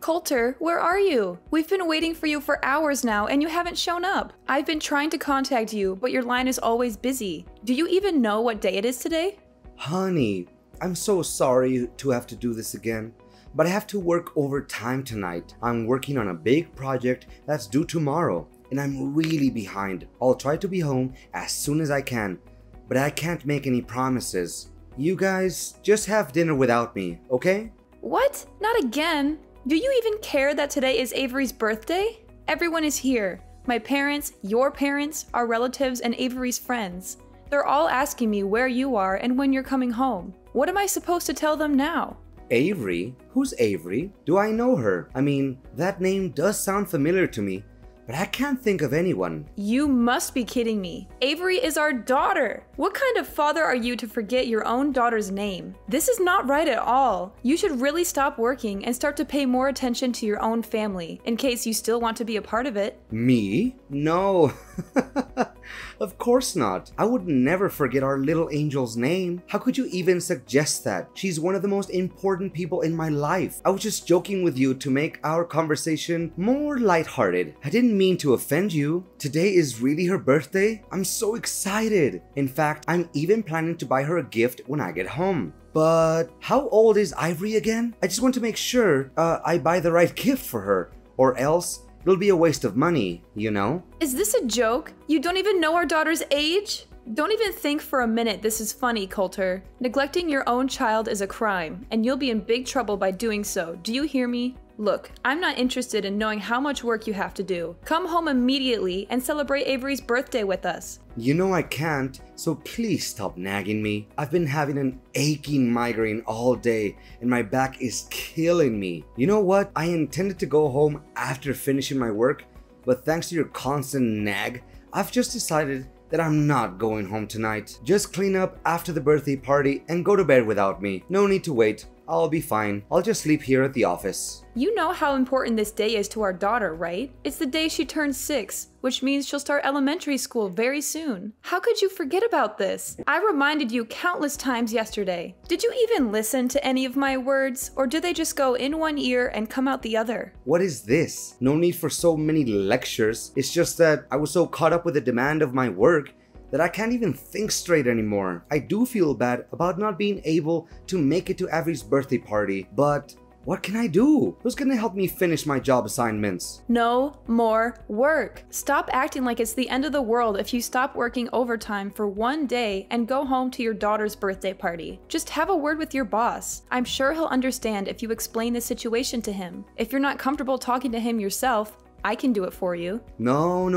Coulter, where are you? We've been waiting for you for hours now and you haven't shown up. I've been trying to contact you, but your line is always busy. Do you even know what day it is today? Honey, I'm so sorry to have to do this again, but I have to work overtime tonight. I'm working on a big project that's due tomorrow, and I'm really behind. I'll try to be home as soon as I can, but I can't make any promises. You guys just have dinner without me, okay? What? Not again? Do you even care that today is Avery's birthday? Everyone is here. My parents, your parents, our relatives, and Avery's friends. They're all asking me where you are and when you're coming home. What am I supposed to tell them now? Avery? Who's Avery? Do I know her? I mean, that name does sound familiar to me, but I can't think of anyone. You must be kidding me. Avery is our daughter. What kind of father are you to forget your own daughter's name? This is not right at all. You should really stop working and start to pay more attention to your own family, in case you still want to be a part of it. Me? No. Of course not. I would never forget our little angel's name. How could you even suggest that? She's one of the most important people in my life. I was just joking with you to make our conversation more lighthearted. I didn't mean to offend you. Today is really her birthday. I'm so excited. In fact, I'm even planning to buy her a gift when I get home. But how old is Ivory again? I just want to make sure I buy the right gift for her, or else it'll be a waste of money, you know? Is this a joke? You don't even know our daughter's age? Don't even think for a minute this is funny, Coulter. Neglecting your own child is a crime, and you'll be in big trouble by doing so. Do you hear me? Look, I'm not interested in knowing how much work you have to do. Come home immediately and celebrate Avery's birthday with us. You know I can't, so please stop nagging me. I've been having an aching migraine all day and my back is killing me. You know what? I intended to go home after finishing my work, but thanks to your constant nag, I've just decided that I'm not going home tonight. Just clean up after the birthday party and go to bed without me. No need to wait. I'll be fine. I'll just sleep here at the office. You know how important this day is to our daughter, right? It's the day she turns 6, which means she'll start elementary school very soon. How could you forget about this? I reminded you countless times yesterday. Did you even listen to any of my words, or did they just go in one ear and come out the other? What is this? No need for so many lectures. It's just that I was so caught up with the demand of my work that I can't even think straight anymore. I do feel bad about not being able to make it to Avery's birthday party, but what can I do? Who's gonna help me finish my job assignments? No more work. Stop acting like it's the end of the world if you stop working overtime for one day and go home to your daughter's birthday party. Just have a word with your boss. I'm sure he'll understand if you explain the situation to him. If you're not comfortable talking to him yourself, I can do it for you. No,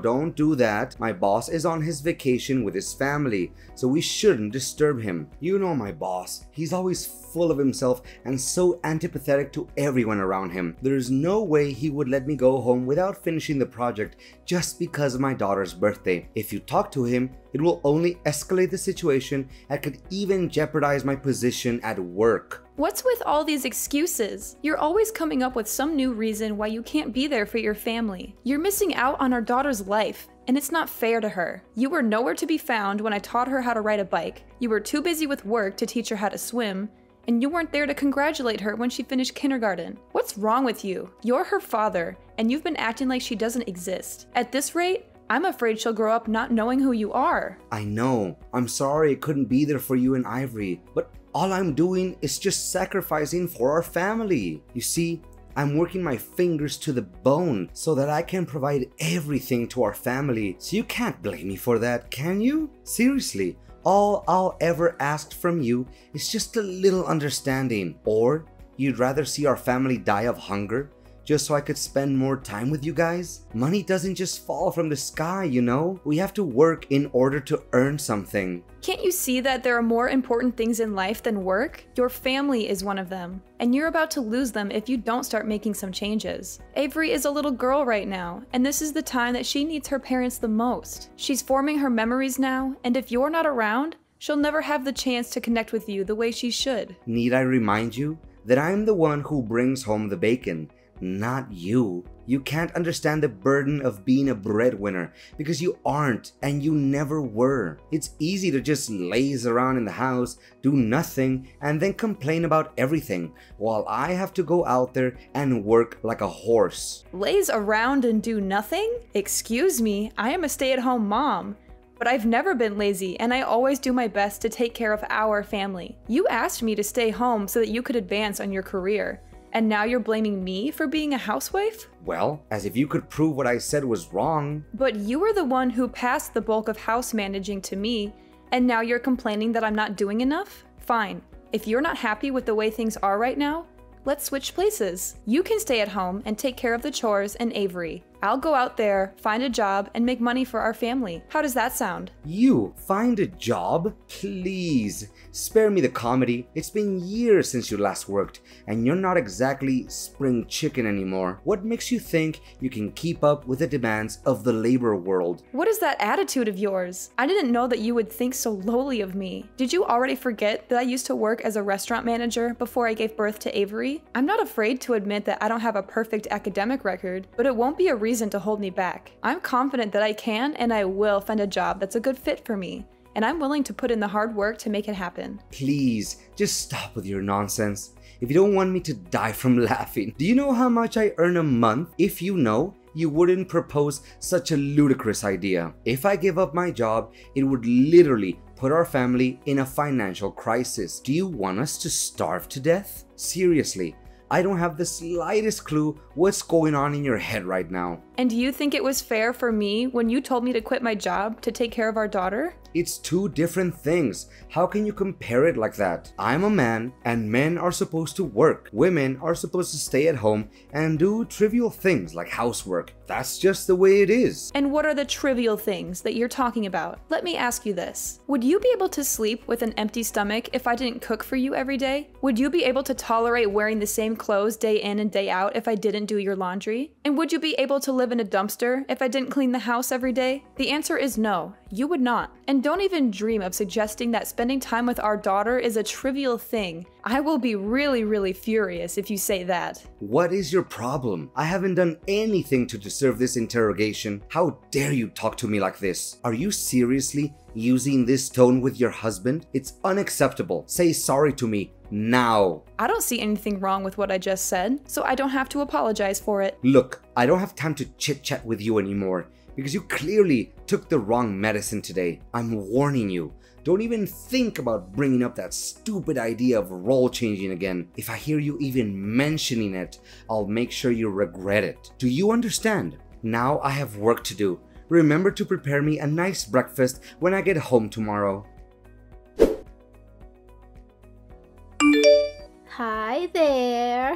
don't do that. My boss is on his vacation with his family, so we shouldn't disturb him. You know my boss. He's always full of himself and so antipathetic to everyone around him. There's no way he would let me go home without finishing the project just because of my daughter's birthday. If you talk to him, it will only escalate the situation and could even jeopardize my position at work. What's with all these excuses? You're always coming up with some new reason why you can't be there for your family. You're missing out on our daughter's life, and it's not fair to her. You were nowhere to be found when I taught her how to ride a bike. You were too busy with work to teach her how to swim, and you weren't there to congratulate her when she finished kindergarten. What's wrong with you? You're her father, and you've been acting like she doesn't exist. At this rate, I'm afraid she'll grow up not knowing who you are. I know. I'm sorry I couldn't be there for you and Ivory, but all I'm doing is just sacrificing for our family. You see, I'm working my fingers to the bone so that I can provide everything to our family. So you can't blame me for that, can you? Seriously, all I'll ever ask from you is just a little understanding. Or you'd rather see our family die of hunger just so I could spend more time with you guys? Money doesn't just fall from the sky, you know? We have to work in order to earn something. Can't you see that there are more important things in life than work? Your family is one of them, and you're about to lose them if you don't start making some changes. Avery is a little girl right now, and this is the time that she needs her parents the most. She's forming her memories now, and if you're not around, she'll never have the chance to connect with you the way she should. Need I remind you that I'm the one who brings home the bacon, not you. You can't understand the burden of being a breadwinner because you aren't and you never were. It's easy to just laze around in the house, do nothing, and then complain about everything, while I have to go out there and work like a horse. Laze around and do nothing? Excuse me, I am a stay-at-home mom. But I've never been lazy, and I always do my best to take care of our family. You asked me to stay home so that you could advance on your career. And now you're blaming me for being a housewife? Well, as if you could prove what I said was wrong. But you were the one who passed the bulk of house managing to me, and now you're complaining that I'm not doing enough? Fine. If you're not happy with the way things are right now, let's switch places. You can stay at home and take care of the chores and Avery. I'll go out there, find a job, and make money for our family. How does that sound? You find a job? Please, spare me the comedy. It's been years since you last worked, and you're not exactly spring chicken anymore. What makes you think you can keep up with the demands of the labor world? What is that attitude of yours? I didn't know that you would think so lowly of me. Did you already forget that I used to work as a restaurant manager before I gave birth to Avery? I'm not afraid to admit that I don't have a perfect academic record, but it won't be a reason to hold me back. I'm confident that I can and I will find a job that's a good fit for me, and I'm willing to put in the hard work to make it happen. Please, just stop with your nonsense. If you don't want me to die from laughing. Do you know how much I earn a month? If you know, you wouldn't propose such a ludicrous idea. If I give up my job, it would literally put our family in a financial crisis. Do you want us to starve to death? Seriously, I don't have the slightest clue what's going on in your head right now. And do you think it was fair for me when you told me to quit my job to take care of our daughter? It's two different things. How can you compare it like that? I'm a man, and men are supposed to work. Women are supposed to stay at home and do trivial things like housework. That's just the way it is. And what are the trivial things that you're talking about? Let me ask you this. Would you be able to sleep with an empty stomach if I didn't cook for you every day? Would you be able to tolerate wearing the same clothes day in and day out if I didn't do your laundry? And would you be able to live in a dumpster if I didn't clean the house every day? The answer is no, you would not. And don't even dream of suggesting that spending time with our daughter is a trivial thing. I will be really furious if you say that. What is your problem? I haven't done anything to deserve this interrogation. How dare you talk to me like this? Are you seriously using this tone with your husband? It's unacceptable. Say sorry to me now. I don't see anything wrong with what I just said, so I don't have to apologize for it. Look, I don't have time to chit-chat with you anymore because you clearly took the wrong medicine today. I'm warning you. Don't even think about bringing up that stupid idea of role changing again. If I hear you even mentioning it, I'll make sure you regret it. Do you understand? Now I have work to do. Remember to prepare me a nice breakfast when I get home tomorrow. Hi there.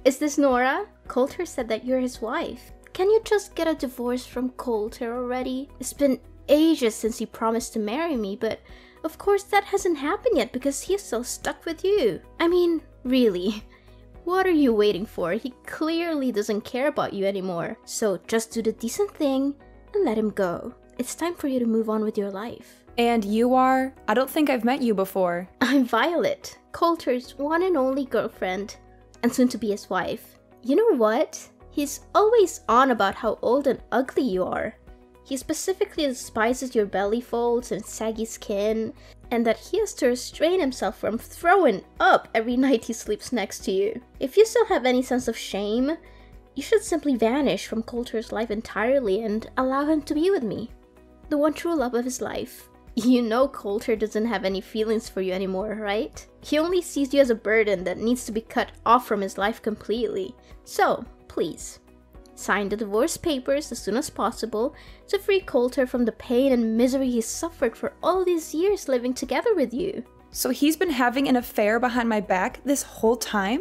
Is this Nora? Coulter said that you're his wife. Can you just get a divorce from Coulter already? It's been ages since he promised to marry me, but of course that hasn't happened yet because he's still stuck with you. I mean, really, what are you waiting for? He clearly doesn't care about you anymore. So just do the decent thing and let him go. It's time for you to move on with your life. And you are? I don't think I've met you before. I'm Violet, Coulter's one and only girlfriend, and soon to be his wife. You know what? He's always on about how old and ugly you are. He specifically despises your belly folds and saggy skin, and that he has to restrain himself from throwing up every night he sleeps next to you. If you still have any sense of shame, you should simply vanish from Coulter's life entirely and allow him to be with me, the one true love of his life. You know Coulter doesn't have any feelings for you anymore, right? He only sees you as a burden that needs to be cut off from his life completely. So, please, sign the divorce papers as soon as possible to free Coulter from the pain and misery he's suffered for all these years living together with you. So he's been having an affair behind my back this whole time?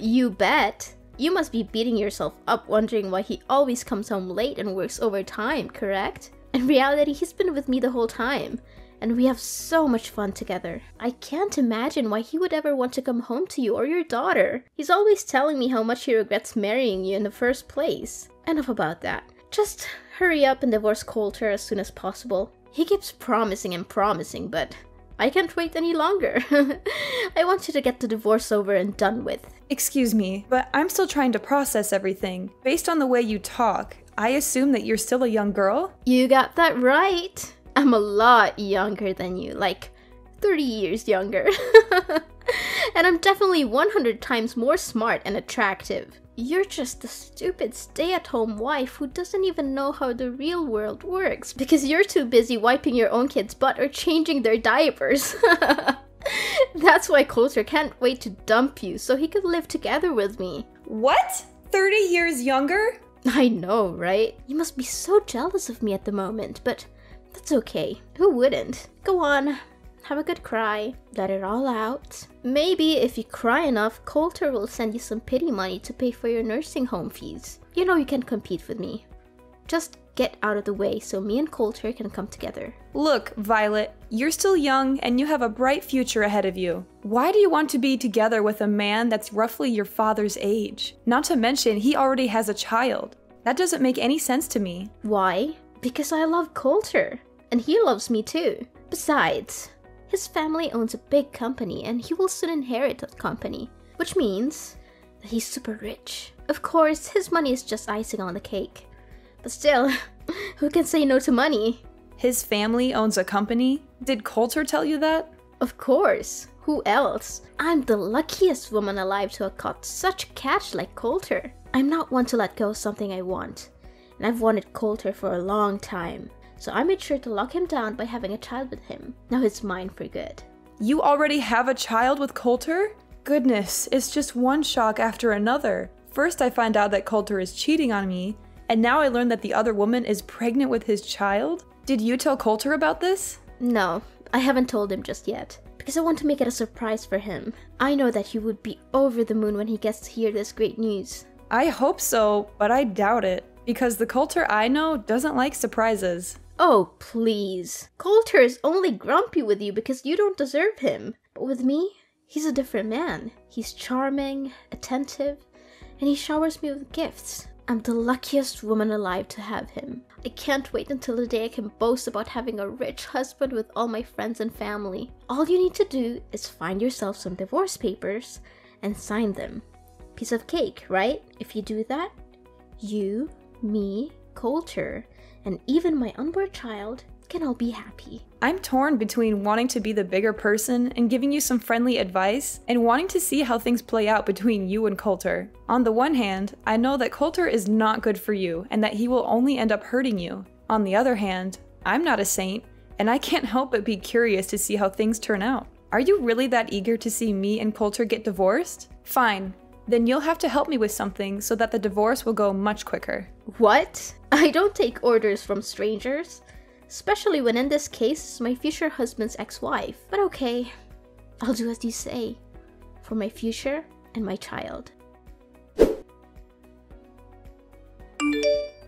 You bet. You must be beating yourself up wondering why he always comes home late and works overtime, correct? In reality, he's been with me the whole time, and we have so much fun together. I can't imagine why he would ever want to come home to you or your daughter. He's always telling me how much he regrets marrying you in the first place. Enough about that. Just hurry up and divorce Coulter as soon as possible. He keeps promising and promising, but I can't wait any longer. I want you to get the divorce over and done with. Excuse me, but I'm still trying to process everything. Based on the way you talk, I assume that you're still a young girl? You got that right. I'm a lot younger than you, like 30 years younger. And I'm definitely 100 times more smart and attractive. You're just a stupid stay-at-home wife who doesn't even know how the real world works because you're too busy wiping your own kid's butt or changing their diapers. That's why Coulter can't wait to dump you so he could live together with me. What? 30 years younger? I know, right? You must be so jealous of me at the moment, but that's okay. Who wouldn't? Go on. Have a good cry. Let it all out. Maybe if you cry enough, Coulter will send you some pity money to pay for your nursing home fees. You know you can compete with me. Just get out of the way so me and Coulter can come together. Look, Violet, you're still young and you have a bright future ahead of you. Why do you want to be together with a man that's roughly your father's age? Not to mention, he already has a child. That doesn't make any sense to me. Why? Because I love Coulter. And he loves me too. Besides, his family owns a big company and he will soon inherit that company. Which means that he's super rich. Of course, his money is just icing on the cake. But still, who can say no to money? His family owns a company? Did Coulter tell you that? Of course. Who else? I'm the luckiest woman alive to have caught such catch like Coulter. I'm not one to let go of something I want. And I've wanted Coulter for a long time. So I made sure to lock him down by having a child with him. Now he's mine for good. You already have a child with Coulter? Goodness, it's just one shock after another. First I find out that Coulter is cheating on me, and now I learn that the other woman is pregnant with his child? Did you tell Coulter about this? No, I haven't told him just yet. Because I want to make it a surprise for him. I know that he would be over the moon when he gets to hear this great news. I hope so, but I doubt it. Because the Coulter I know doesn't like surprises. Oh, please. Coulter is only grumpy with you because you don't deserve him. But with me, he's a different man. He's charming, attentive, and he showers me with gifts. I'm the luckiest woman alive to have him. I can't wait until the day I can boast about having a rich husband with all my friends and family. All you need to do is find yourself some divorce papers and sign them. Piece of cake, right? If you do that, you, me, Coulter, and even my unborn child can all be happy. I'm torn between wanting to be the bigger person and giving you some friendly advice, and wanting to see how things play out between you and Coulter. On the one hand, I know that Coulter is not good for you and that he will only end up hurting you. On the other hand, I'm not a saint, and I can't help but be curious to see how things turn out. Are you really that eager to see me and Coulter get divorced? Fine. Then you'll have to help me with something so that the divorce will go much quicker. What? I don't take orders from strangers. Especially when in this case it's my future husband's ex-wife. But okay, I'll do as you say. For my future and my child.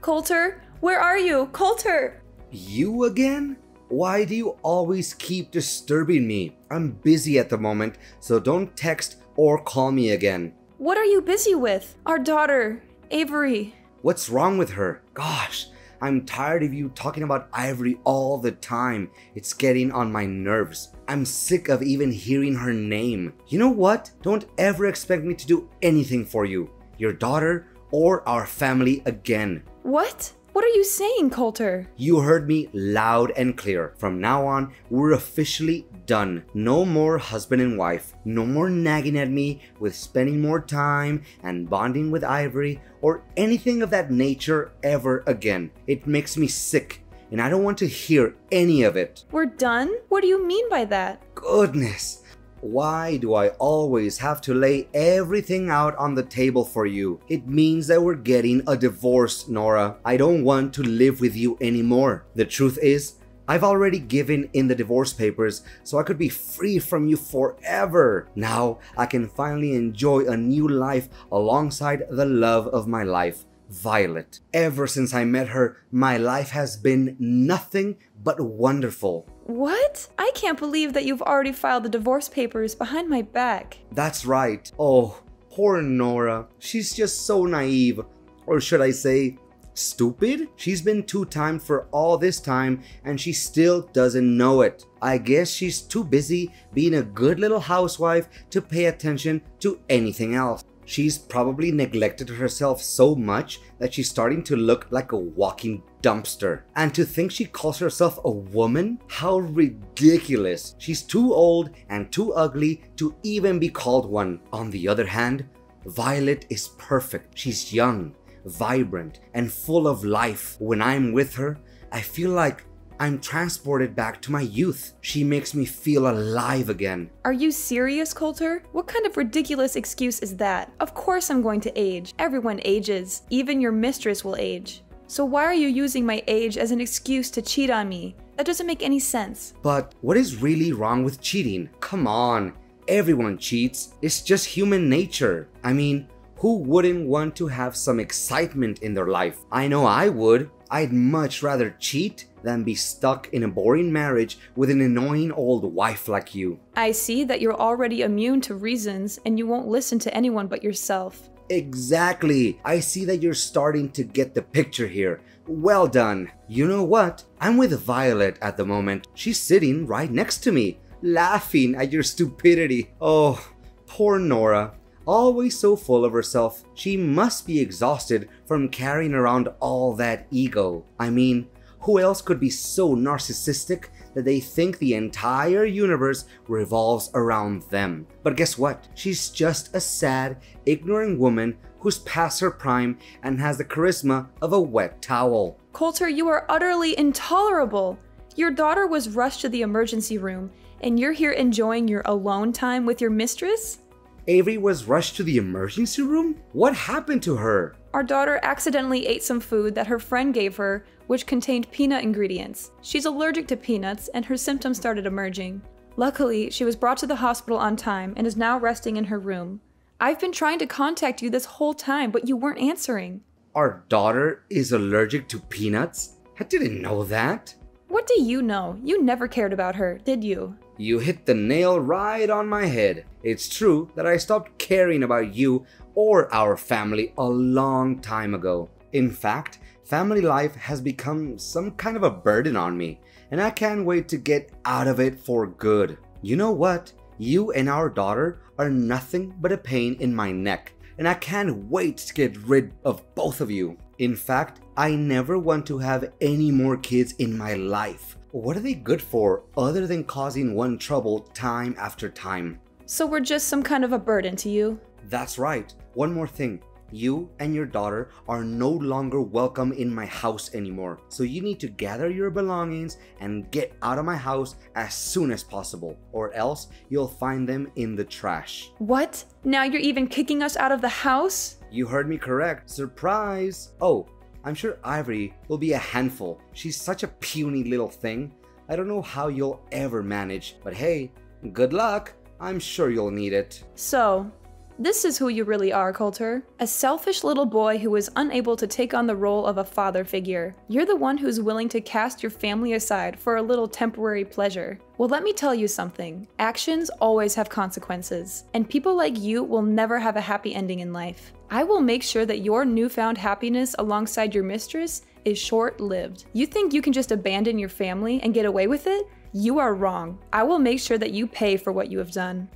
Coulter? Where are you? Coulter! You again? Why do you always keep disturbing me? I'm busy at the moment, so don't text or call me again. What are you busy with? Our daughter, Avery. What's wrong with her? Gosh, I'm tired of you talking about Ivory all the time. It's getting on my nerves. I'm sick of even hearing her name. You know what? Don't ever expect me to do anything for you, your daughter, or our family again. What? What are you saying, Coulter? You heard me loud and clear. From now on, we're officially done. No more husband and wife. No more nagging at me with spending more time and bonding with Ivory or anything of that nature ever again. It makes me sick, and I don't want to hear any of it. We're done? What do you mean by that? Goodness. Why do I always have to lay everything out on the table for you? It means that we're getting a divorce, Nora. I don't want to live with you anymore. The truth is, I've already given in the divorce papers so I could be free from you forever. Now I can finally enjoy a new life alongside the love of my life, Violet. Ever since I met her, my life has been nothing but wonderful. What? I can't believe that you've already filed the divorce papers behind my back. That's right. Oh, poor Nora. She's just so naive. Or should I say, Stupid? She's been two-timed for all this time and she still doesn't know it. I guess she's too busy being a good little housewife to pay attention to anything else. She's probably neglected herself so much that she's starting to look like a walking dumpster. And to think she calls herself a woman? How ridiculous. She's too old and too ugly to even be called one. On the other hand, Violet is perfect. She's young, vibrant, and full of life. When I'm with her, I feel like I'm transported back to my youth. She makes me feel alive again. Are you serious, Coulter? What kind of ridiculous excuse is that? Of course I'm going to age. Everyone ages. Even your mistress will age. So why are you using my age as an excuse to cheat on me? That doesn't make any sense. But what is really wrong with cheating? Come on, everyone cheats. It's just human nature. I mean, who wouldn't want to have some excitement in their life? I know I would. I'd much rather cheat than be stuck in a boring marriage with an annoying old wife like you. I see that you're already immune to reasons and you won't listen to anyone but yourself. Exactly. I see that you're starting to get the picture here. Well done. You know what? I'm with Violet at the moment. She's sitting right next to me, laughing at your stupidity. Oh, poor Nora. Always so full of herself. She must be exhausted from carrying around all that ego. I mean, who else could be so narcissistic that they think the entire universe revolves around them? But guess what? She's just a sad, ignorant woman who's past her prime and has the charisma of a wet towel. Coulter, you are utterly intolerable. Your daughter was rushed to the emergency room, and you're here enjoying your alone time with your mistress? Avery was rushed to the emergency room? What happened to her? Our daughter accidentally ate some food that her friend gave her, which contained peanut ingredients. She's allergic to peanuts, and her symptoms started emerging. Luckily, she was brought to the hospital on time and is now resting in her room. I've been trying to contact you this whole time, but you weren't answering. Our daughter is allergic to peanuts? I didn't know that. What do you know? You never cared about her, did you? You hit the nail right on my head. It's true that I stopped caring about you or our family a long time ago. In fact, family life has become some kind of a burden on me, and I can't wait to get out of it for good. You know what? You and our daughter are nothing but a pain in my neck, and I can't wait to get rid of both of you. In fact, I never want to have any more kids in my life. What are they good for other than causing one trouble time after time? So we're just some kind of a burden to you? That's right. One more thing. You and your daughter are no longer welcome in my house anymore. So you need to gather your belongings and get out of my house as soon as possible, or else you'll find them in the trash. What? Now you're even kicking us out of the house? You heard me correct. Surprise! Oh, I'm sure Ivory will be a handful. She's such a puny little thing. I don't know how you'll ever manage, but hey, good luck. I'm sure you'll need it. So, this is who you really are, Coulter. A selfish little boy who is unable to take on the role of a father figure. You're the one who's willing to cast your family aside for a little temporary pleasure. Well, let me tell you something. Actions always have consequences, and people like you will never have a happy ending in life. I will make sure that your newfound happiness alongside your mistress is short-lived. You think you can just abandon your family and get away with it? You are wrong. I will make sure that you pay for what you have done.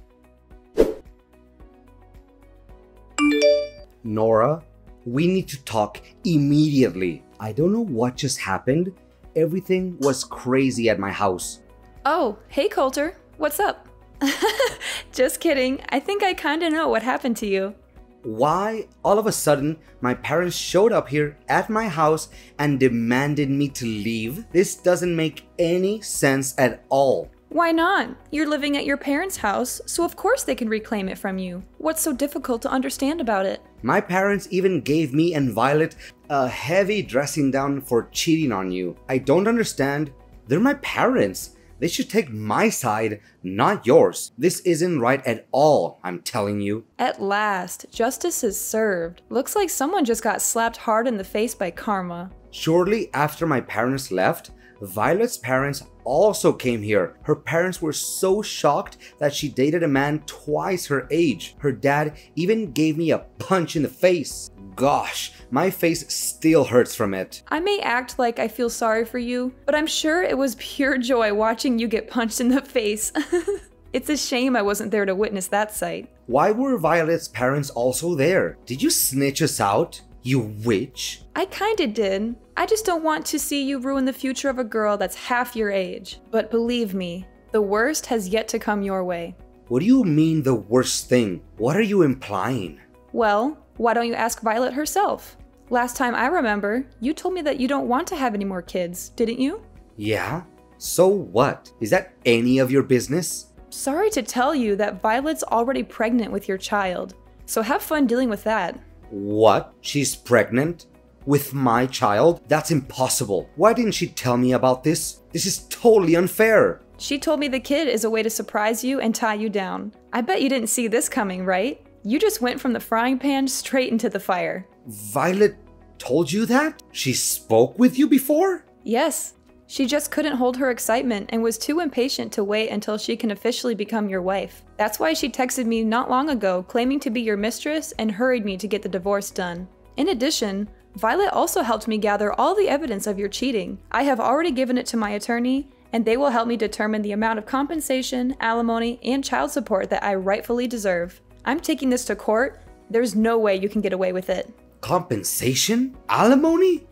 Nora, we need to talk immediately. I don't know what just happened. Everything was crazy at my house. Oh, hey Coulter. What's up? Just kidding. I think I kinda know what happened to you. Why, all of a sudden, my parents showed up here at my house and demanded me to leave? This doesn't make any sense at all. Why not? You're living at your parents' house, so of course they can reclaim it from you. What's so difficult to understand about it? My parents even gave me and Violet a heavy dressing down for cheating on you. I don't understand. They're my parents. They should take my side, not yours. This isn't right at all, I'm telling you. At last, justice is served. Looks like someone just got slapped hard in the face by karma. Shortly after my parents left, Violet's parents also came here. Her parents were so shocked that she dated a man twice her age. Her dad even gave me a punch in the face. gosh, my face still hurts from it. I may act like I feel sorry for you, but I'm sure it was pure joy watching you get punched in the face. It's a shame I wasn't there to witness that sight. Why were Violet's parents also there? Did you snitch us out, you witch? I kinda did. I just don't want to see you ruin the future of a girl that's half your age. But believe me, the worst has yet to come your way. What do you mean the worst thing? What are you implying? Well, why don't you ask Violet herself? Last time I remember, you told me that you don't want to have any more kids, didn't you? Yeah? So what? Is that any of your business? Sorry to tell you that Violet's already pregnant with your child, so have fun dealing with that. What? She's pregnant? With my child? That's impossible. Why didn't she tell me about this? This is totally unfair. She told me the kid is a way to surprise you and tie you down. I bet you didn't see this coming, right? You just went from the frying pan straight into the fire. Violet told you that? She spoke with you before? Yes. She just couldn't hold her excitement and was too impatient to wait until she can officially become your wife. That's why she texted me not long ago claiming to be your mistress and hurried me to get the divorce done. In addition, Violet also helped me gather all the evidence of your cheating. I have already given it to my attorney, and they will help me determine the amount of compensation, alimony, and child support that I rightfully deserve. I'm taking this to court. There's no way you can get away with it. Compensation? Alimony?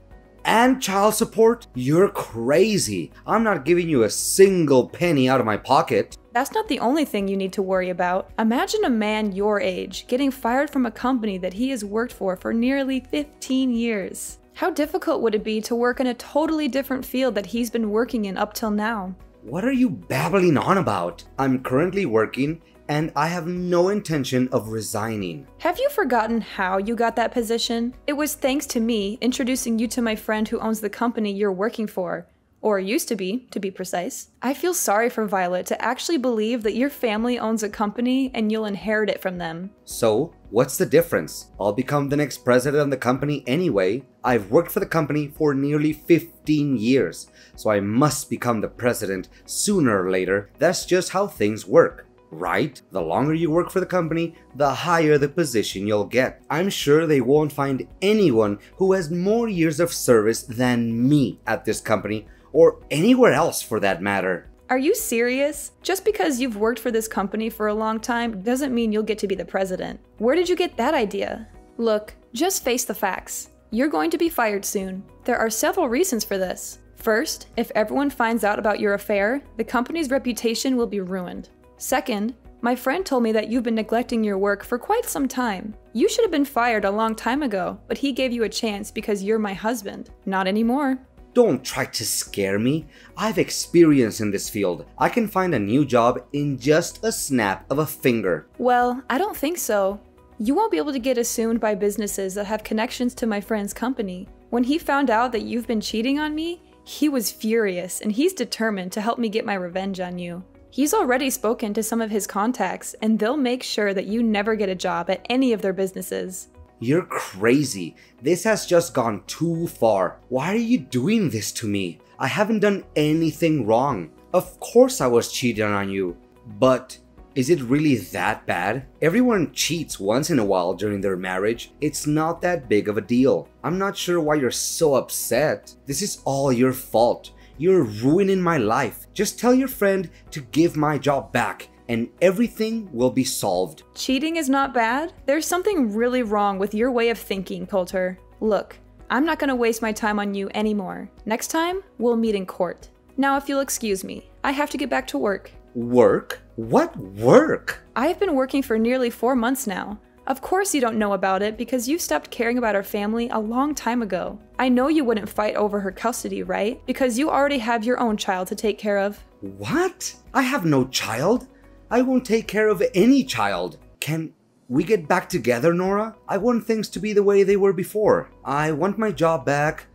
And child support? You're crazy. I'm not giving you a single penny out of my pocket. That's not the only thing you need to worry about. Imagine a man your age getting fired from a company that he has worked for nearly 15 years. How difficult would it be to work in a totally different field that he's been working in up till now? What are you babbling on about? I'm currently working and I have no intention of resigning. Have you forgotten how you got that position? It was thanks to me introducing you to my friend who owns the company you're working for. Or used to be precise. I feel sorry for Violet to actually believe that your family owns a company and you'll inherit it from them. So, what's the difference? I'll become the next president of the company anyway. I've worked for the company for nearly 15 years, so I must become the president sooner or later. That's just how things work. Right? The longer you work for the company, the higher the position you'll get. I'm sure they won't find anyone who has more years of service than me at this company, or anywhere else for that matter. Are you serious? Just because you've worked for this company for a long time doesn't mean you'll get to be the president. Where did you get that idea? Look, just face the facts. You're going to be fired soon. There are several reasons for this. First, if everyone finds out about your affair, the company's reputation will be ruined. Second, my friend told me that you've been neglecting your work for quite some time. You should have been fired a long time ago, but he gave you a chance because you're my husband. Not anymore. Don't try to scare me. I've experience in this field. I can find a new job in just a snap of a finger. Well, I don't think so. You won't be able to get assumed by businesses that have connections to my friend's company. When he found out that you've been cheating on me, he was furious and he's determined to help me get my revenge on you. He's already spoken to some of his contacts, and they'll make sure that you never get a job at any of their businesses. You're crazy. This has just gone too far. Why are you doing this to me? I haven't done anything wrong. Of course I was cheating on you. But is it really that bad? Everyone cheats once in a while during their marriage. It's not that big of a deal. I'm not sure why you're so upset. This is all your fault. You're ruining my life. Just tell your friend to give my job back and everything will be solved. Cheating is not bad? There's something really wrong with your way of thinking, Coulter. Look, I'm not gonna waste my time on you anymore. Next time, we'll meet in court. Now if you'll excuse me, I have to get back to work. Work? What work? I have been working for nearly 4 months now. Of course you don't know about it because you stopped caring about our family a long time ago. I know you wouldn't fight over her custody, right? Because you already have your own child to take care of. What? I have no child. I won't take care of any child. Can we get back together, Nora? I want things to be the way they were before. I want my job back.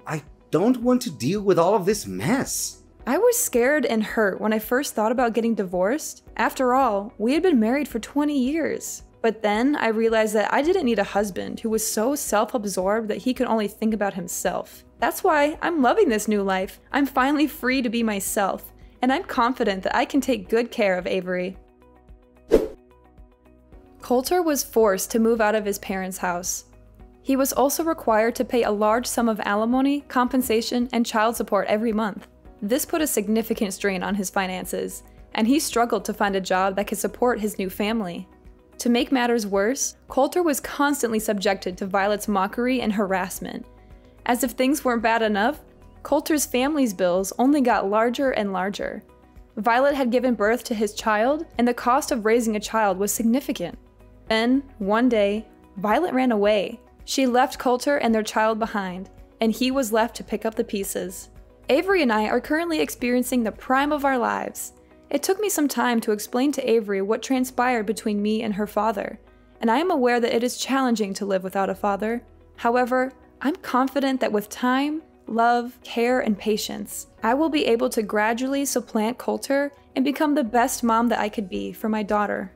I don't want to deal with all of this mess. I was scared and hurt when I first thought about getting divorced. After all, we had been married for 20 years. But then I realized that I didn't need a husband who was so self-absorbed that he could only think about himself. That's why I'm loving this new life. I'm finally free to be myself, and I'm confident that I can take good care of Avery. Coulter was forced to move out of his parents' house. He was also required to pay a large sum of alimony, compensation, and child support every month. This put a significant strain on his finances, and he struggled to find a job that could support his new family. To make matters worse, Coulter was constantly subjected to Violet's mockery and harassment. As if things weren't bad enough, Coulter's family's bills only got larger and larger. Violet had given birth to his child, and the cost of raising a child was significant. Then, one day, Violet ran away. She left Coulter and their child behind, and he was left to pick up the pieces. Avery and I are currently experiencing the prime of our lives. It took me some time to explain to Avery what transpired between me and her father, and I am aware that it is challenging to live without a father. However, I'm confident that with time, love, care, and patience, I will be able to gradually supplant Coulter and become the best mom that I could be for my daughter.